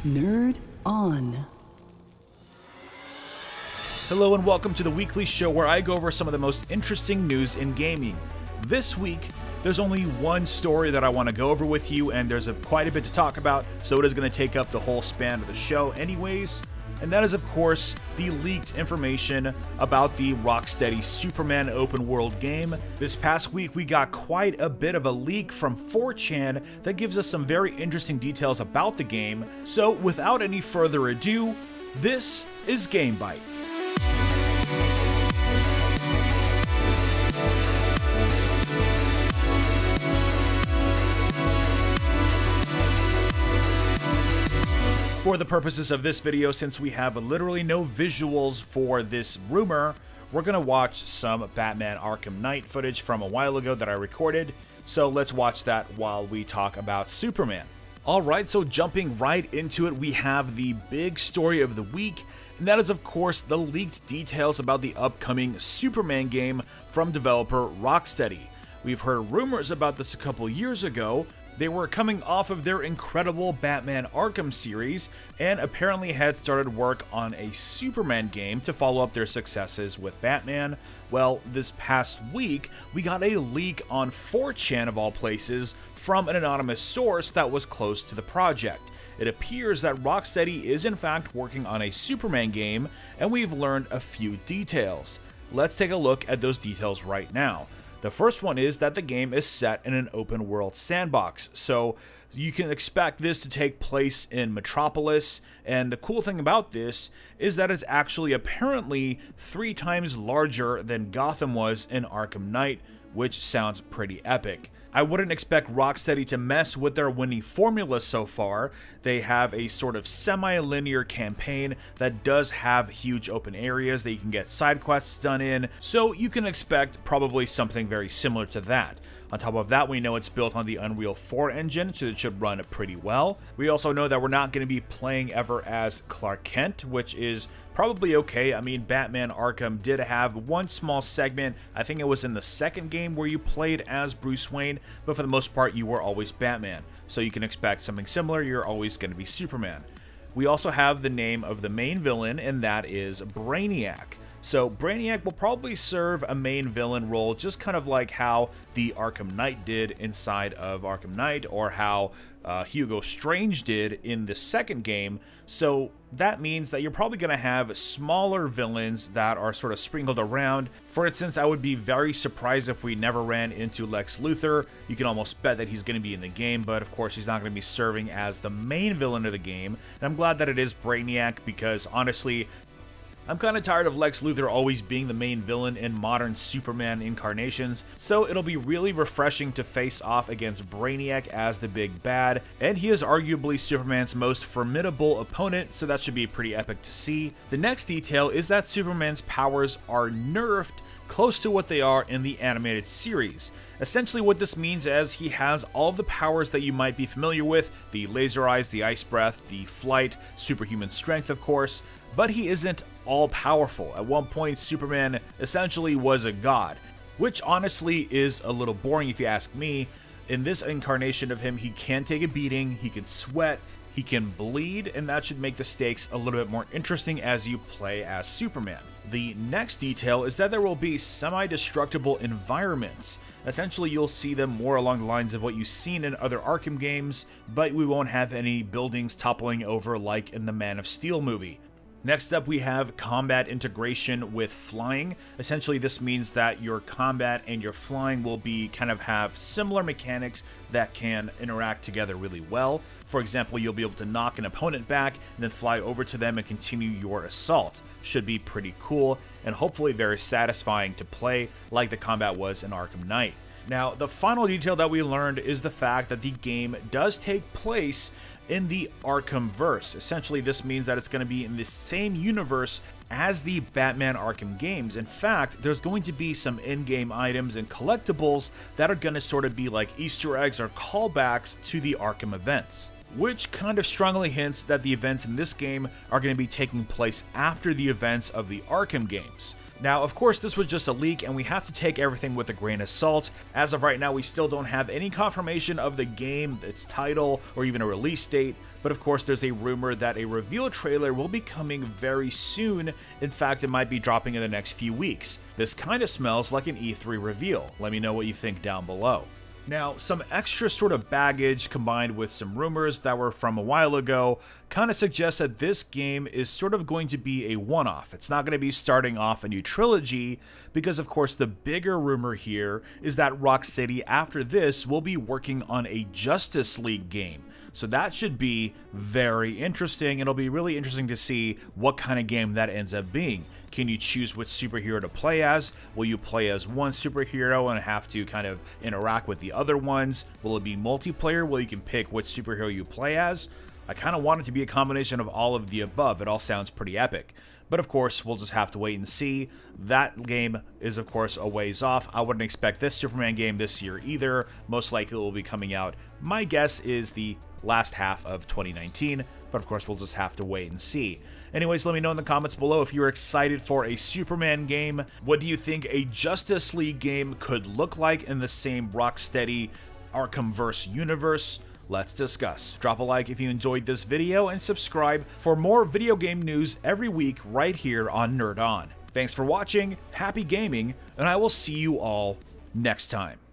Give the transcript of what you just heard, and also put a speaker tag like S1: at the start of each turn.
S1: Nerd On.
S2: Hello and welcome to the weekly show where I go over some of the most interesting news in gaming. This week, there's only one story that I want to go over with you, and there's quite a bit to talk about, so it is going to take up the whole span of the show anyways. And that is, of course, the leaked information about the Rocksteady Superman open world game. This past week, we got quite a bit of a leak from 4chan that gives us some very interesting details about the game. So without any further ado, this is GameByte. For the purposes of this video, since we have literally no visuals for this rumor, we're going to watch some Batman Arkham Knight footage from a while ago that I recorded, so let's watch that while we talk about Superman. Alright, so jumping right into it, we have the big story of the week, and that is of course the leaked details about the upcoming Superman game from developer Rocksteady. We've heard rumors about this a couple years ago. They were coming off of their incredible Batman Arkham series and apparently had started work on a Superman game to follow up their successes with Batman. Well, this past week, we got a leak on 4chan of all places from an anonymous source that was close to the project. It appears that Rocksteady is in fact working on a Superman game, and we've learned a few details. Let's take a look at those details right now. The first one is that the game is set in an open world sandbox, so you can expect this to take place in Metropolis, and the cool thing about this is that it's actually apparently 3 times larger than Gotham was in Arkham Knight, which sounds pretty epic. I wouldn't expect Rocksteady to mess with their winning formula so far. They have a sort of semi-linear campaign that does have huge open areas that you can get side quests done in, so you can expect probably something very similar to that. On top of that, we know it's built on the Unreal 4 engine, so it should run pretty well. We also know that we're not going to be playing ever as Clark Kent, which is probably okay. I mean, Batman Arkham did have one small segment, I think it was in the second game, where you played as Bruce Wayne, but for the most part you were always Batman. So you can expect something similar, you're always going to be Superman. We also have the name of the main villain, and that is Brainiac. So Brainiac will probably serve a main villain role, just kind of like how the Arkham Knight did inside of Arkham Knight, or how Hugo Strange did in the second game. So that means that you're probably going to have smaller villains that are sort of sprinkled around. For instance, I would be very surprised if we never ran into Lex Luthor. You can almost bet that he's going to be in the game, but of course he's not going to be serving as the main villain of the game. And I'm glad that it is Brainiac, because honestly, I'm kind of tired of Lex Luthor always being the main villain in modern Superman incarnations, so it'll be really refreshing to face off against Brainiac as the big bad, and he is arguably Superman's most formidable opponent, so that should be pretty epic to see. The next detail is that Superman's powers are nerfed close to what they are in the animated series. Essentially what this means is he has all of the powers that you might be familiar with, the laser eyes, the ice breath, the flight, superhuman strength of course, but he isn't all powerful. At one point Superman essentially was a god, which honestly is a little boring if you ask me. In this incarnation of him, he can take a beating, he can sweat, he can bleed, and that should make the stakes a little bit more interesting as you play as Superman. The next detail is that there will be semi-destructible environments. Essentially, you'll see them more along the lines of what you've seen in other Arkham games, but we won't have any buildings toppling over like in the Man of Steel movie. Next up, we have combat integration with flying. Essentially, this means that your combat and your flying will be have similar mechanics that can interact together really well. For example, you'll be able to knock an opponent back and then fly over to them and continue your assault. Should be pretty cool and hopefully very satisfying to play like the combat was in Arkham Knight. Now, the final detail that we learned is the fact that the game does take place in the Arkhamverse. Essentially, this means that it's going to be in the same universe as the Batman Arkham games. In fact, there's going to be some in-game items and collectibles that are going to sort of be like Easter eggs or callbacks to the Arkham events, which kind of strongly hints that the events in this game are going to be taking place after the events of the Arkham games. Now, of course, this was just a leak, and we have to take everything with a grain of salt. As of right now, we still don't have any confirmation of the game, its title, or even a release date. But of course, there's a rumor that a reveal trailer will be coming very soon. In fact, it might be dropping in the next few weeks. This kind of smells like an E3 reveal. Let me know what you think down below. Now, some extra sort of baggage combined with some rumors that were from a while ago kind of suggests that this game is sort of going to be a one-off. It's not going to be starting off a new trilogy because, of course, the bigger rumor here is that Rocksteady after this will be working on a Justice League game. So that should be very interesting. It'll be really interesting to see what kind of game that ends up being. Can you choose which superhero to play as? Will you play as one superhero and have to kind of interact with the other ones? Will it be multiplayer where you can pick which superhero you play as? I kind of want it to be a combination of all of the above. It all sounds pretty epic. But of course, we'll just have to wait and see. That game is, of course, a ways off. I wouldn't expect this Superman game this year either. Most likely it will be coming out, my guess is the last half of 2019. But of course, we'll just have to wait and see. Anyways, let me know in the comments below if you're excited for a Superman game. What do you think a Justice League game could look like in the same Rocksteady Arkhamverse universe? Let's discuss. Drop a like if you enjoyed this video and subscribe for more video game news every week right here on Nerd On. Thanks for watching, happy gaming, and I will see you all next time.